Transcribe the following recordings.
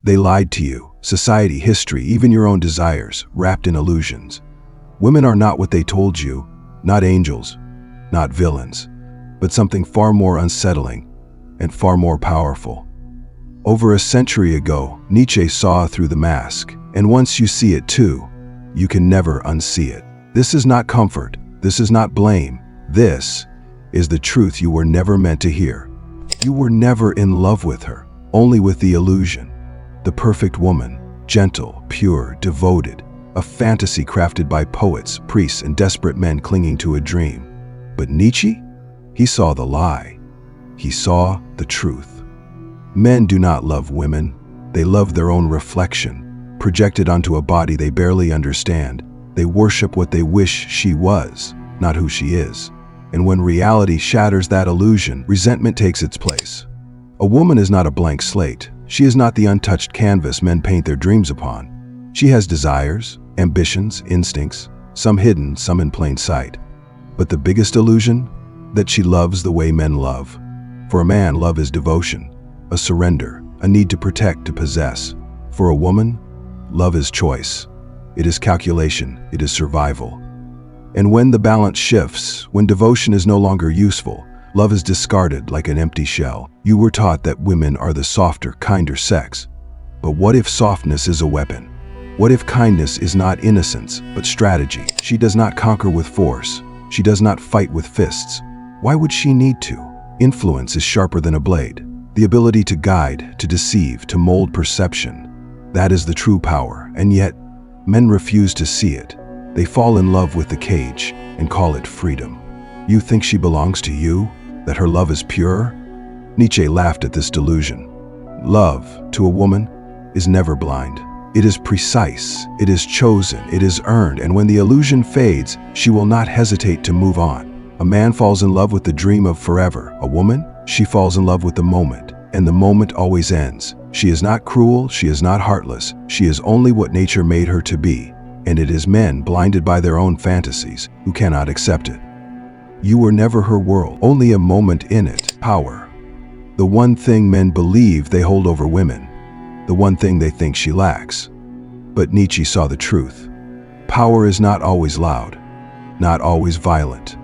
They lied to you, society, history, even your own desires, wrapped in illusions. Women are not what they told you, not angels, not villains, but something far more unsettling and far more powerful. Over a century ago, Nietzsche saw through the mask, and once you see it too, you can never unsee it. This is not comfort, this is not blame, this is the truth you were never meant to hear. You were never in love with her, only with the illusion. The perfect woman, gentle, pure, devoted, a fantasy crafted by poets, priests, and desperate men clinging to a dream. But Nietzsche? He saw the lie. He saw the truth. Men do not love women. They love their own reflection, projected onto a body they barely understand. They worship what they wish she was, not who she is. And when reality shatters that illusion, resentment takes its place. A woman is not a blank slate. She is not the untouched canvas men paint their dreams upon. She has desires, ambitions, instincts, some hidden, some in plain sight. But the biggest illusion? That she loves the way men love. For a man, love is devotion, a surrender, a need to protect, to possess. For a woman, love is choice. It is calculation, it is survival. And when the balance shifts, when devotion is no longer useful, love is discarded like an empty shell. You were taught that women are the softer, kinder sex. But what if softness is a weapon? What if kindness is not innocence, but strategy? She does not conquer with force. She does not fight with fists. Why would she need to? Influence is sharper than a blade. The ability to guide, to deceive, to mold perception. That is the true power, and yet, men refuse to see it. They fall in love with the cage and call it freedom. You think she belongs to you? That her love is pure? Nietzsche laughed at this delusion. Love, to a woman, is never blind. It is precise, it is chosen, it is earned, and when the illusion fades, she will not hesitate to move on. A man falls in love with the dream of forever. A woman, she falls in love with the moment, and the moment always ends. She is not cruel, she is not heartless, she is only what nature made her to be, and it is men blinded by their own fantasies who cannot accept it. You were never her world, only a moment in it. Power. The one thing men believe they hold over women, the one thing they think she lacks. But Nietzsche saw the truth. Power is not always loud, not always violent.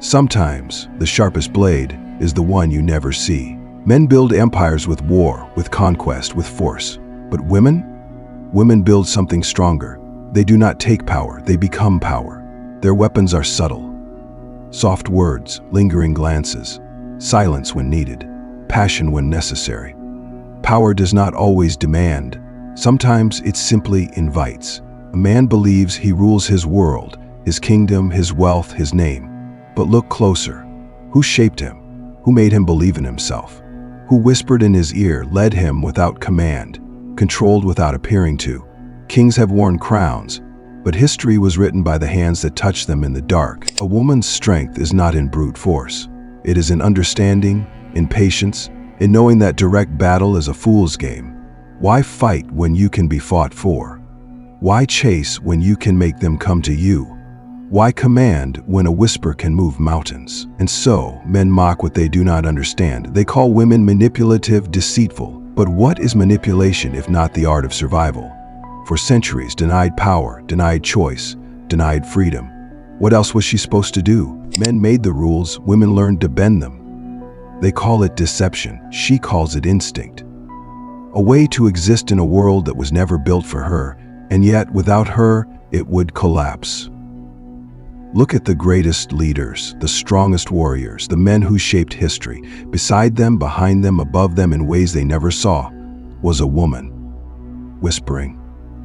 Sometimes the sharpest blade is the one you never see. Men build empires with war, with conquest, with force. But women? Women build something stronger. They do not take power, they become power. Their weapons are subtle. Soft words, lingering glances, silence when needed, passion when necessary. Power does not always demand. Sometimes it simply invites. A man believes he rules his world, his kingdom, his wealth, his name. But look closer. Who shaped him? Who made him believe in himself? Who whispered in his ear, led him without command, controlled without appearing to? Kings have worn crowns, but history was written by the hands that touched them in the dark. A woman's strength is not in brute force. It is in understanding, in patience, in knowing that direct battle is a fool's game. Why fight when you can be fought for? Why chase when you can make them come to you? Why command when a whisper can move mountains? And so, men mock what they do not understand. They call women manipulative, deceitful. But what is manipulation if not the art of survival? For centuries, denied power, denied choice, denied freedom. What else was she supposed to do? Men made the rules, women learned to bend them. They call it deception. She calls it instinct. A way to exist in a world that was never built for her, and yet without her, it would collapse. Look at the greatest leaders, the strongest warriors, the men who shaped history. Beside them, behind them, above them, in ways they never saw, was a woman. Whispering,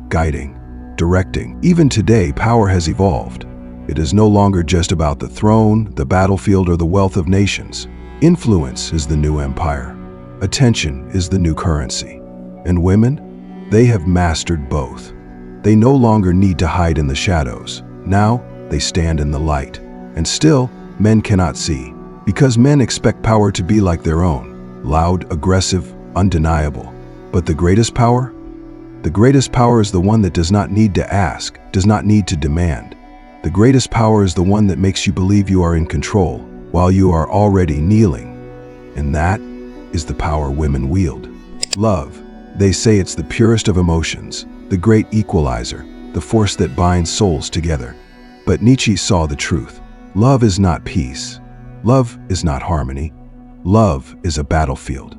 guiding, directing. Even today, power has evolved. It is no longer just about the throne, the battlefield, or the wealth of nations. Influence is the new empire. Attention is the new currency. And women? They have mastered both. They no longer need to hide in the shadows. Now, they stand in the light. And still, men cannot see. Because men expect power to be like their own. Loud, aggressive, undeniable. But the greatest power? The greatest power is the one that does not need to ask, does not need to demand. The greatest power is the one that makes you believe you are in control, while you are already kneeling. And that is the power women wield. Love, They say it's the purest of emotions, the great equalizer, the force that binds souls together. But Nietzsche saw the truth. Love is not peace. Love is not harmony. Love is a battlefield.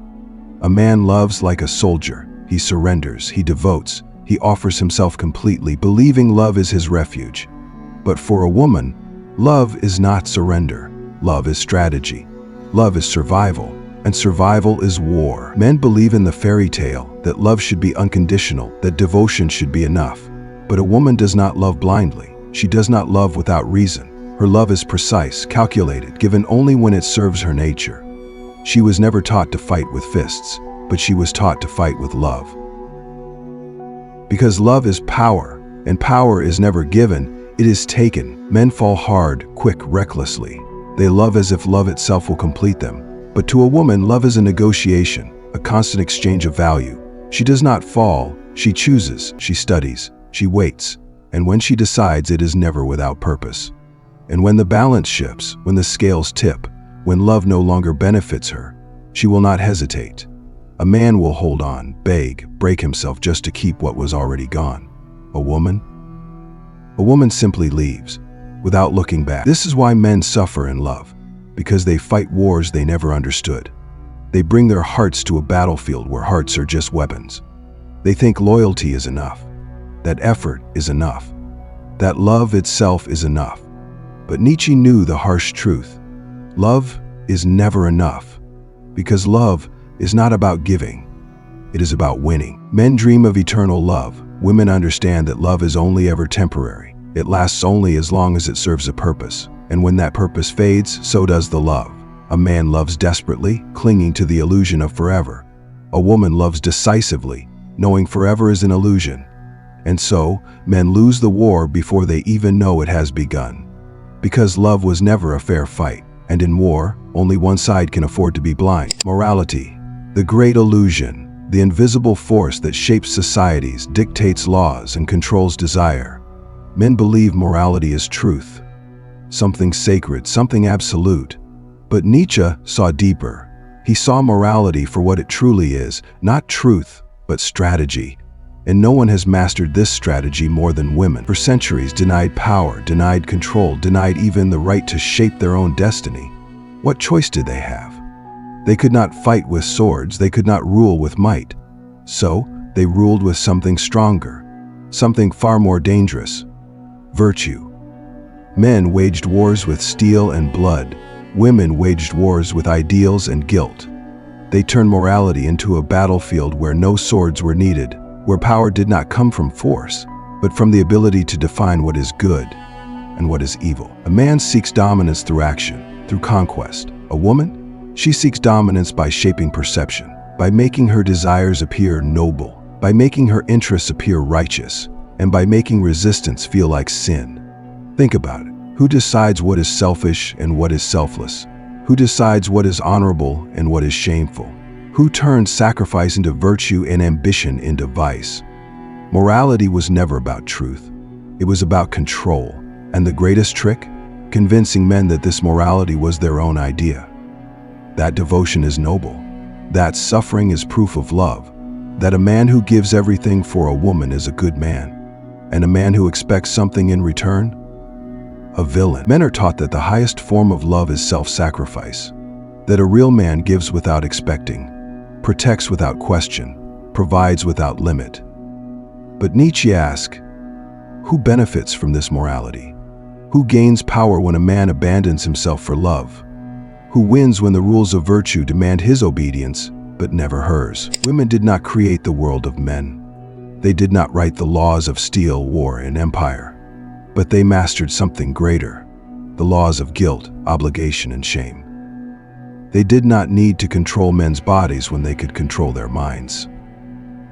A man loves like a soldier. He surrenders, he devotes, he offers himself completely, believing love is his refuge. But for a woman, love is not surrender. Love is strategy. Love is survival, and survival is war. Men believe in the fairy tale that love should be unconditional, that devotion should be enough. But a woman does not love blindly. She does not love without reason. Her love is precise, calculated, given only when it serves her nature. She was never taught to fight with fists, but she was taught to fight with love. Because love is power, and power is never given, it is taken. Men fall hard, quick, recklessly. They love as if love itself will complete them. But to a woman, love is a negotiation, a constant exchange of value. She does not fall, she chooses, she studies, she waits, and when she decides, it is never without purpose. And when the balance shifts, when the scales tip, when love no longer benefits her, she will not hesitate. A man will hold on, beg, break himself just to keep what was already gone. A woman? A woman simply leaves, without looking back. This is why men suffer in love, because they fight wars they never understood. They bring their hearts to a battlefield where hearts are just weapons. They think loyalty is enough, that effort is enough, that love itself is enough. But Nietzsche knew the harsh truth. Love is never enough, because love is not about giving. It is about winning. Men dream of eternal love. Women understand that love is only ever temporary. It lasts only as long as it serves a purpose. And when that purpose fades, so does the love. A man loves desperately, clinging to the illusion of forever. A woman loves decisively, knowing forever is an illusion. And so, men lose the war before they even know it has begun. Because love was never a fair fight. And in war, only one side can afford to be blind. Morality, the great illusion, the invisible force that shapes societies, dictates laws, and controls desire. Men believe morality is truth, something sacred, something absolute. But Nietzsche saw deeper. He saw morality for what it truly is, not truth, but strategy. And no one has mastered this strategy more than women. For centuries, denied power, denied control, denied even the right to shape their own destiny. What choice did they have? They could not fight with swords, they could not rule with might. So, they ruled with something stronger, something far more dangerous: virtue. Men waged wars with steel and blood. Women waged wars with ideals and guilt. They turned morality into a battlefield where no swords were needed, where power did not come from force, but from the ability to define what is good and what is evil. A man seeks dominance through action, through conquest. A woman? She seeks dominance by shaping perception, by making her desires appear noble, by making her interests appear righteous, and by making resistance feel like sin. Think about it. Who decides what is selfish and what is selfless? Who decides what is honorable and what is shameful? Who turns sacrifice into virtue and ambition into vice? Morality was never about truth. It was about control. And the greatest trick? Convincing men that this morality was their own idea. That devotion is noble. That suffering is proof of love. That a man who gives everything for a woman is a good man. And a man who expects something in return? A villain. Men are taught that the highest form of love is self-sacrifice. That a real man gives without expecting, protects without question, provides without limit. But Nietzsche asked, who benefits from this morality? Who gains power when a man abandons himself for love? Who wins when the rules of virtue demand his obedience, but never hers? Women did not create the world of men. They did not write the laws of steel, war, and empire. But they mastered something greater, the laws of guilt, obligation, and shame. They did not need to control men's bodies when they could control their minds.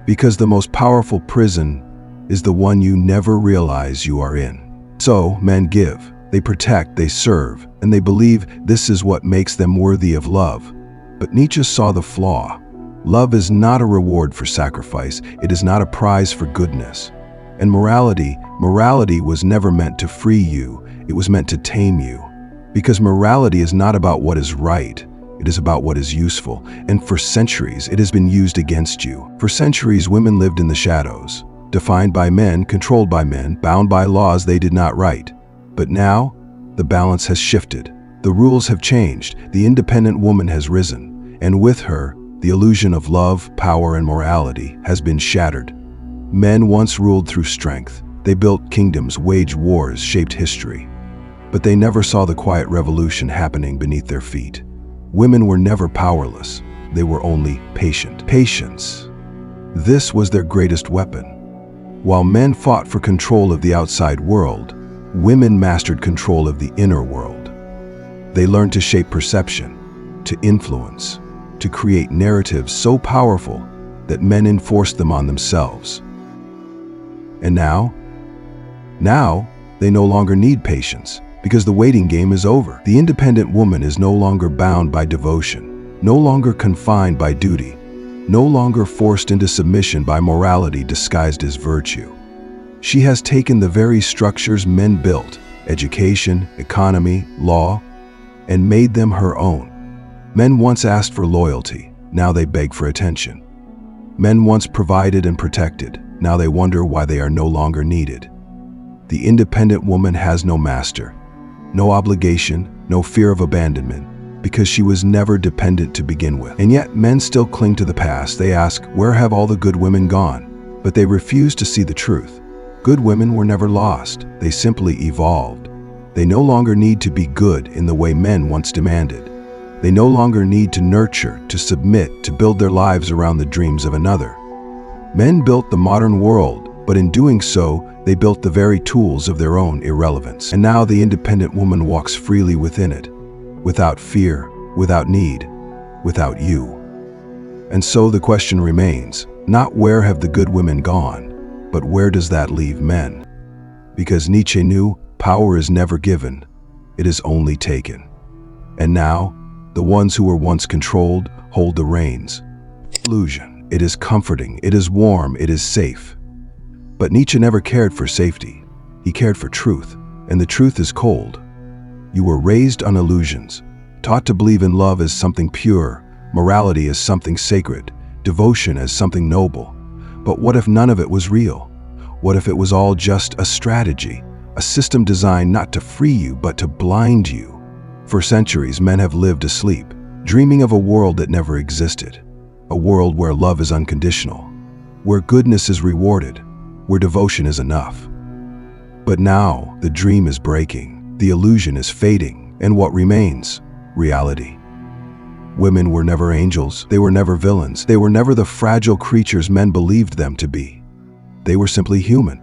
Because the most powerful prison is the one you never realize you are in. So, men give, they protect, they serve, and they believe this is what makes them worthy of love. But Nietzsche saw the flaw. Love is not a reward for sacrifice, it is not a prize for goodness. And morality was never meant to free you, it was meant to tame you. Because morality is not about what is right, It is about what is useful, and for centuries it has been used against you. For centuries, women lived in the shadows, defined by men, controlled by men, bound by laws they did not write. But now, the balance has shifted. The rules have changed. The independent woman has risen, and with her, the illusion of love, power, and morality has been shattered. Men once ruled through strength. They built kingdoms, waged wars, shaped history. But they never saw the quiet revolution happening beneath their feet. Women were never powerless. They were only patient. Patience. This was their greatest weapon. While men fought for control of the outside world, women mastered control of the inner world. They learned to shape perception, to influence, to create narratives so powerful that men enforced them on themselves. And now they no longer need patience, because the waiting game is over. The independent woman is no longer bound by devotion, no longer confined by duty, no longer forced into submission by morality disguised as virtue. She has taken the very structures men built, education, economy, law, and made them her own. Men once asked for loyalty, now they beg for attention. Men once provided and protected, now they wonder why they are no longer needed. The independent woman has no master, no obligation, no fear of abandonment, because she was never dependent to begin with. And yet men still cling to the past. They ask, where have all the good women gone? But they refuse to see the truth. Good women were never lost. They simply evolved. They no longer need to be good in the way men once demanded. They no longer need to nurture, to submit, to build their lives around the dreams of another. Men built the modern world, but in doing so, they built the very tools of their own irrelevance. And now the independent woman walks freely within it, without fear, without need, without you. And so the question remains, not where have the good women gone, but where does that leave men? Because Nietzsche knew power is never given, it is only taken. And now, the ones who were once controlled hold the reins. Illusion. It is comforting, it is warm, it is safe. But Nietzsche never cared for safety. He cared for truth, and the truth is cold. You were raised on illusions, taught to believe in love as something pure, morality as something sacred, devotion as something noble. But what if none of it was real? What if it was all just a strategy, a system designed not to free you but to blind you? For centuries, men have lived asleep, dreaming of a world that never existed, a world where love is unconditional, where goodness is rewarded, where devotion is enough. But now, the dream is breaking, the illusion is fading, and what remains? Reality. Women were never angels, they were never villains, they were never the fragile creatures men believed them to be. They were simply human,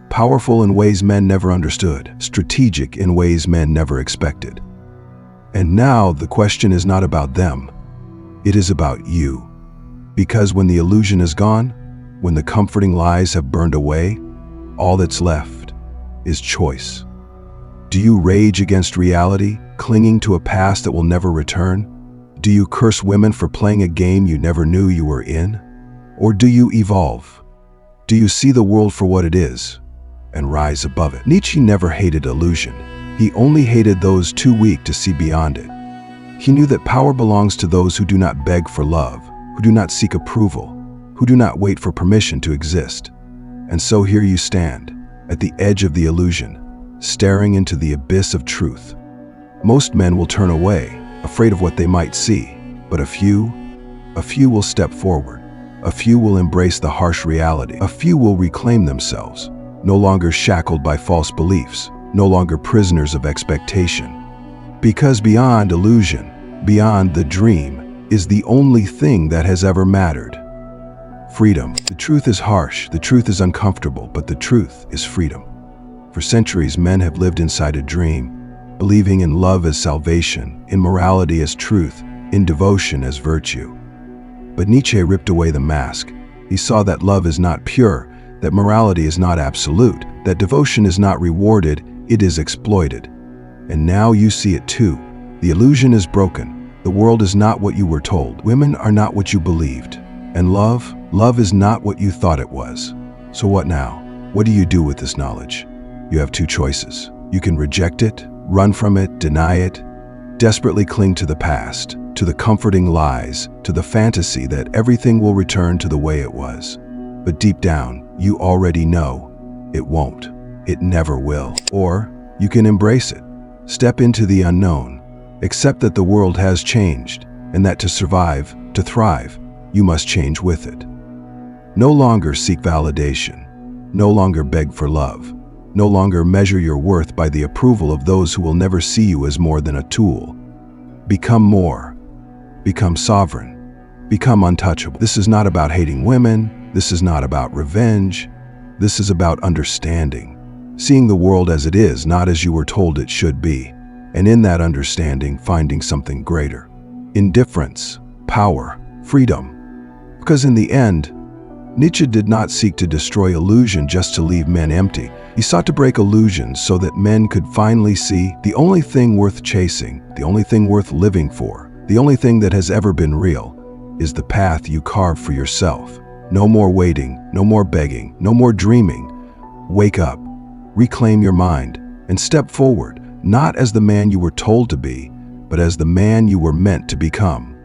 powerful in ways men never understood, strategic in ways men never expected. And now the question is not about them, it is about you. Because when the illusion is gone, when the comforting lies have burned away, all that's left is choice. Do you rage against reality, clinging to a past that will never return? Do you curse women for playing a game you never knew you were in? Or do you evolve? Do you see the world for what it is and rise above it? Nietzsche never hated illusion. He only hated those too weak to see beyond it. He knew that power belongs to those who do not beg for love, who do not seek approval, who do not wait for permission to exist. And so here you stand, at the edge of the illusion, staring into the abyss of truth. Most men will turn away, afraid of what they might see, but a few will step forward. A few will embrace the harsh reality. A few will reclaim themselves, no longer shackled by false beliefs, no longer prisoners of expectation. Because beyond illusion, beyond the dream, is the only thing that has ever mattered. Freedom. The truth is harsh, the truth is uncomfortable, but the truth is freedom. For centuries, men have lived inside a dream, believing in love as salvation, in morality as truth, in devotion as virtue. But Nietzsche ripped away the mask. He saw that love is not pure, that morality is not absolute, that devotion is not rewarded, it is exploited. And now you see it too. The illusion is broken. The world is not what you were told. Women are not what you believed. And love is not what you thought it was. So what now? What do you do with this knowledge? You have two choices. You can reject it, run from it, deny it, desperately cling to the past, to the comforting lies, to the fantasy that everything will return to the way it was. But deep down, you already know it won't. It never will. Or you can embrace it. Step into the unknown. Accept that the world has changed, and that to survive, to thrive, you must change with it. No longer seek validation. No longer beg for love. No longer measure your worth by the approval of those who will never see you as more than a tool. Become more. Become sovereign. Become untouchable. This is not about hating women. This is not about revenge. This is about understanding. Seeing the world as it is, not as you were told it should be. And in that understanding, finding something greater. Indifference, power, freedom. Because in the end, Nietzsche did not seek to destroy illusion just to leave men empty. He sought to break illusions so that men could finally see the only thing worth chasing, the only thing worth living for, the only thing that has ever been real, is the path you carve for yourself. No more waiting, no more begging, no more dreaming. Wake up, reclaim your mind, and step forward, not as the man you were told to be, but as the man you were meant to become.